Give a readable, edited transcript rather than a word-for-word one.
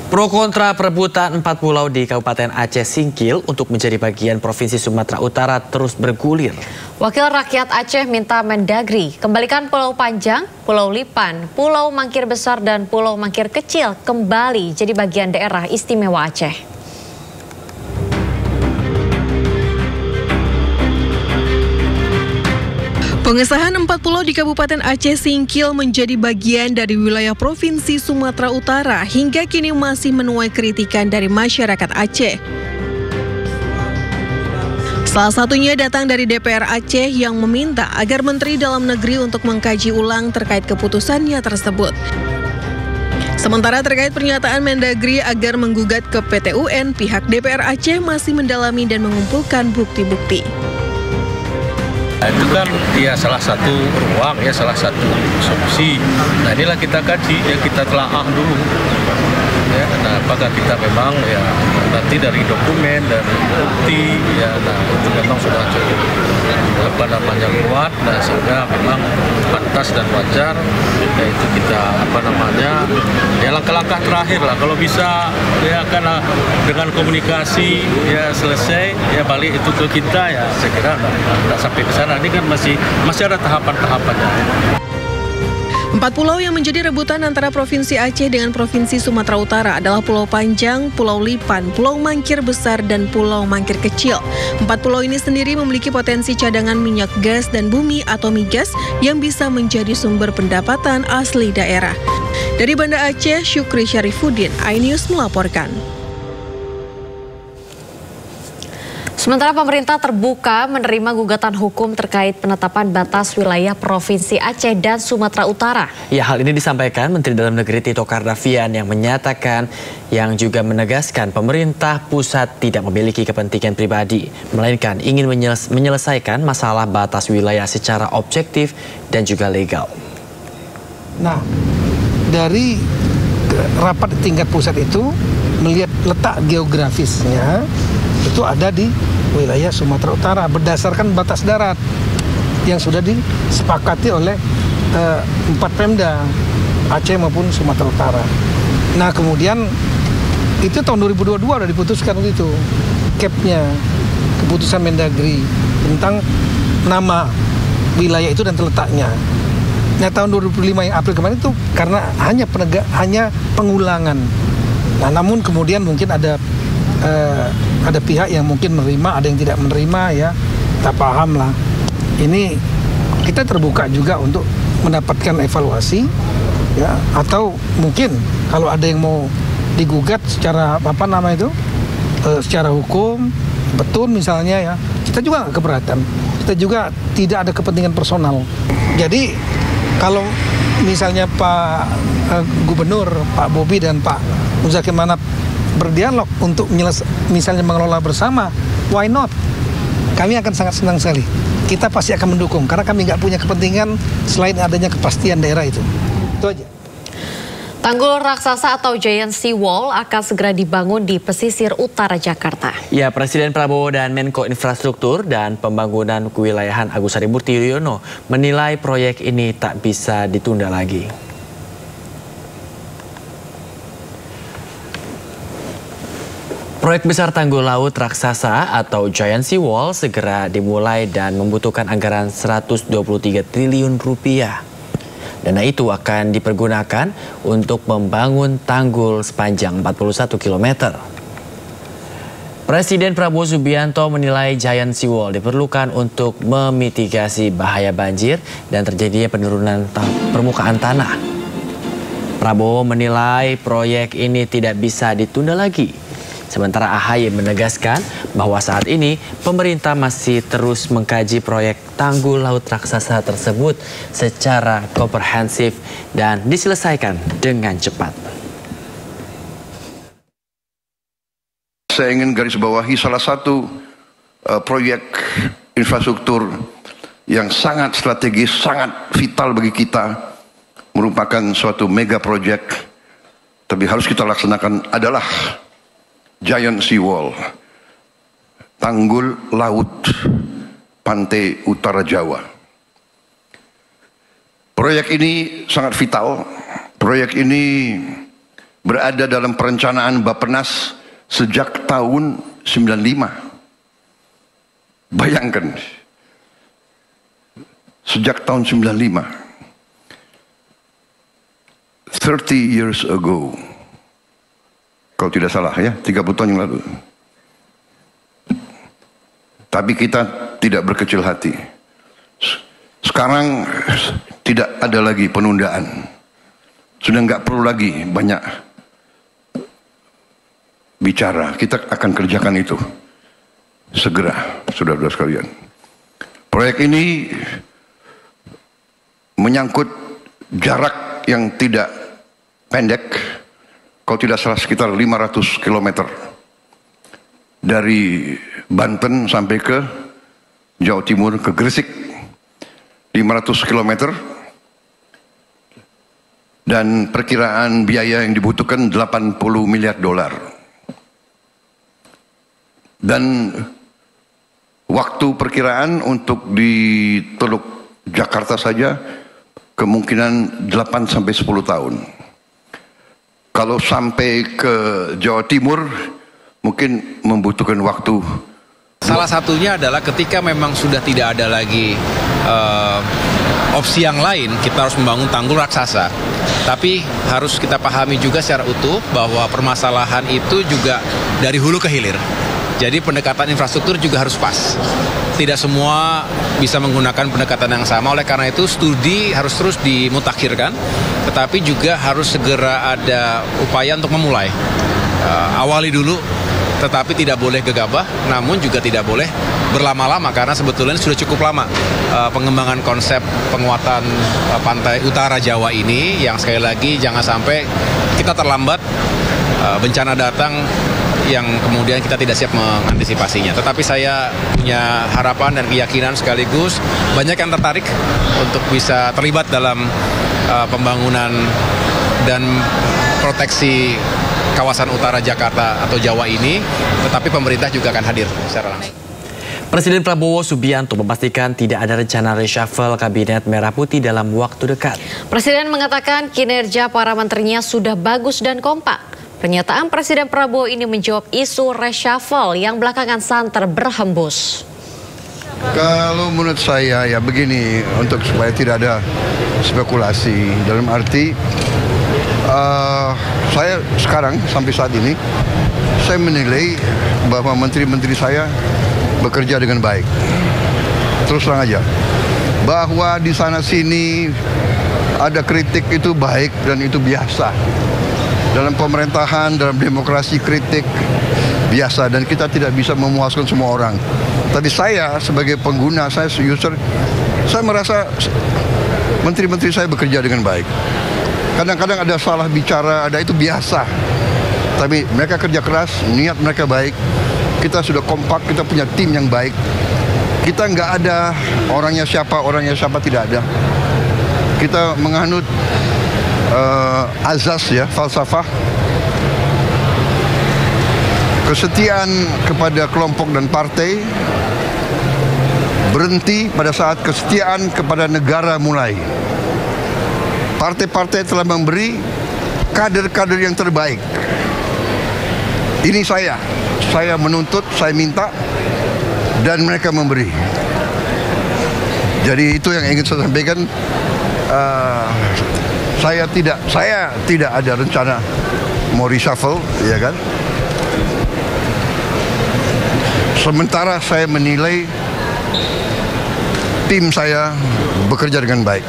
Pro kontra perebutan 4 pulau di Kabupaten Aceh Singkil untuk menjadi bagian Provinsi Sumatera Utara terus bergulir. Wakil rakyat Aceh minta Mendagri kembalikan Pulau Panjang, Pulau Lipan, Pulau Mangkir Besar dan Pulau Mangkir Kecil kembali jadi bagian daerah istimewa Aceh. Pengesahan 4 pulau di Kabupaten Aceh Singkil menjadi bagian dari wilayah Provinsi Sumatera Utara hingga kini masih menuai kritikan dari masyarakat Aceh. Salah satunya datang dari DPR Aceh yang meminta agar Menteri Dalam Negeri untuk mengkaji ulang terkait keputusannya tersebut. Sementara terkait pernyataan Mendagri agar menggugat ke PT UN, pihak DPR Aceh masih mendalami dan mengumpulkan bukti-bukti. Itu kan ya salah satu ruang, ya salah satu solusi. Nah inilah kita kaji, ya kita telaah dulu. Ya, nah apakah kita memang ya nanti dari dokumen, dari bukti, ya nah itu memang sudah cukup kuat, nah sehingga memang pantas dan wajar, yaitu kita ya langkah-langkah terakhir lah kalau bisa ya karena dengan komunikasi ya selesai ya balik itu ke kita ya saya kira nggak sampai ke sana. Ini kan masih ada tahapan-tahapannya. 4 pulau yang menjadi rebutan antara Provinsi Aceh dengan Provinsi Sumatera Utara adalah Pulau Panjang, Pulau Lipan, Pulau Mangkir Besar, dan Pulau Mangkir Kecil. 4 pulau ini sendiri memiliki potensi cadangan minyak gas dan bumi atau migas yang bisa menjadi sumber pendapatan asli daerah. Dari Banda Aceh, Syukri Syarifuddin, iNews melaporkan. Sementara pemerintah terbuka menerima gugatan hukum terkait penetapan batas wilayah Provinsi Aceh dan Sumatera Utara. Ya, hal ini disampaikan Menteri Dalam Negeri Tito Karnavian yang menyatakan yang juga menegaskan pemerintah pusat tidak memiliki kepentingan pribadi, melainkan ingin menyelesaikan masalah batas wilayah secara objektif dan juga legal. Nah, dari rapat tingkat pusat itu melihat letak geografisnya itu ada di wilayah Sumatera Utara berdasarkan batas darat yang sudah disepakati oleh 4 Pemda Aceh maupun Sumatera Utara. Nah kemudian itu tahun 2022 sudah diputuskan itu capnya, keputusan Mendagri tentang nama wilayah itu dan letaknya. Nah tahun 2005 yang April kemarin itu karena hanya pengulangan. Nah namun kemudian mungkin ada pihak yang mungkin menerima, ada yang tidak menerima, ya kita paham lah. Ini kita terbuka juga untuk mendapatkan evaluasi, ya atau mungkin kalau ada yang mau digugat secara secara hukum betul misalnya, ya kita juga nggak keberatan. Kita juga tidak ada kepentingan personal. Jadi kalau misalnya Pak Gubernur, Pak Bobi dan Pak Muzakir Manap berdialog untuk misalnya mengelola bersama, why not? Kami akan sangat senang sekali. Kita pasti akan mendukung karena kami nggak punya kepentingan selain adanya kepastian daerah itu. Itu aja. Tanggul raksasa atau Giant Sea Wall akan segera dibangun di pesisir utara Jakarta. Ya, Presiden Prabowo dan Menko Infrastruktur dan Pembangunan Kewilayahan Agus Harimurti Yudhoyono menilai proyek ini tak bisa ditunda lagi. Proyek besar tanggul laut raksasa atau Giant Sea Wall segera dimulai dan membutuhkan anggaran 123 triliun rupiah. Dana itu akan dipergunakan untuk membangun tanggul sepanjang 41 km. Presiden Prabowo Subianto menilai Giant Sea Wall diperlukan untuk memitigasi bahaya banjir dan terjadinya penurunan permukaan tanah. Prabowo menilai proyek ini tidak bisa ditunda lagi. Sementara AHY menegaskan bahwa saat ini pemerintah masih terus mengkaji proyek tanggul laut raksasa tersebut secara komprehensif dan diselesaikan dengan cepat. Saya ingin garis bawahi salah satu proyek infrastruktur yang sangat strategis, sangat vital bagi kita, merupakan suatu mega project, tapi harus kita laksanakan adalah Giant Sea Wall, tanggul laut pantai utara Jawa. Proyek ini sangat vital. Proyek ini berada dalam perencanaan Bappenas sejak tahun 95. Bayangkan, sejak tahun 95, 30 years ago, kalau tidak salah ya, 30 tahun yang lalu. Tapi kita tidak berkecil hati. Sekarang tidak ada lagi penundaan. Sudah nggak perlu lagi banyak bicara. Kita akan kerjakan itu segera, saudara-saudara sekalian. Proyek ini menyangkut jarak yang tidak pendek, kalau tidak salah sekitar 500 km dari Banten sampai ke Jawa Timur, ke Gresik, 500 km, dan perkiraan biaya yang dibutuhkan 80 miliar dolar. Dan waktu perkiraan untuk di Teluk Jakarta saja kemungkinan 8 sampai 10 tahun. Kalau sampai ke Jawa Timur mungkin membutuhkan waktu. Salah satunya adalah ketika memang sudah tidak ada lagi opsi yang lain, kita harus membangun tanggul raksasa. Tapi harus kita pahami juga secara utuh bahwa permasalahan itu juga dari hulu ke hilir. Jadi pendekatan infrastruktur juga harus pas. Tidak semua bisa menggunakan pendekatan yang sama, oleh karena itu studi harus terus dimutakhirkan, tetapi juga harus segera ada upaya untuk memulai. Awali dulu, tetapi tidak boleh gegabah, namun juga tidak boleh berlama-lama karena sebetulnya sudah cukup lama pengembangan konsep penguatan pantai utara Jawa ini, yang sekali lagi jangan sampai kita terlambat, bencana datang yang kemudian kita tidak siap mengantisipasinya. Tetapi saya punya harapan dan keyakinan sekaligus banyak yang tertarik untuk bisa terlibat dalam pembangunan dan proteksi kawasan utara Jakarta atau Jawa ini, tetapi pemerintah juga akan hadir secara langsung. Presiden Prabowo Subianto memastikan tidak ada rencana reshuffle Kabinet Merah Putih dalam waktu dekat. Presiden mengatakan kinerja para menterinya sudah bagus dan kompak. Pernyataan Presiden Prabowo ini menjawab isu reshuffle yang belakangan santer berhembus. Kalau menurut saya ya begini, untuk supaya tidak ada spekulasi, dalam arti saya sekarang sampai saat ini saya menilai bahwa menteri-menteri saya bekerja dengan baik. Terus terang aja, bahwa di sana sini ada kritik itu baik dan itu biasa. Dalam pemerintahan, dalam demokrasi, kritik biasa, dan kita tidak bisa memuaskan semua orang. Tapi saya sebagai pengguna, saya user, saya merasa menteri-menteri saya bekerja dengan baik. Kadang-kadang ada salah bicara, ada, itu biasa. Tapi mereka kerja keras, niat mereka baik. Kita sudah kompak, kita punya tim yang baik. Kita nggak ada orangnya siapa tidak ada. Kita menganut azas ya, falsafah kesetiaan kepada kelompok dan partai berhenti pada saat kesetiaan kepada negara mulai. Partai-partai telah memberi kader-kader yang terbaik. Ini saya menuntut, saya minta, dan mereka memberi. Jadi itu yang ingin saya sampaikan. Saya tidak ada rencana mau reshuffle, ya kan? Sementara saya menilai tim saya bekerja dengan baik.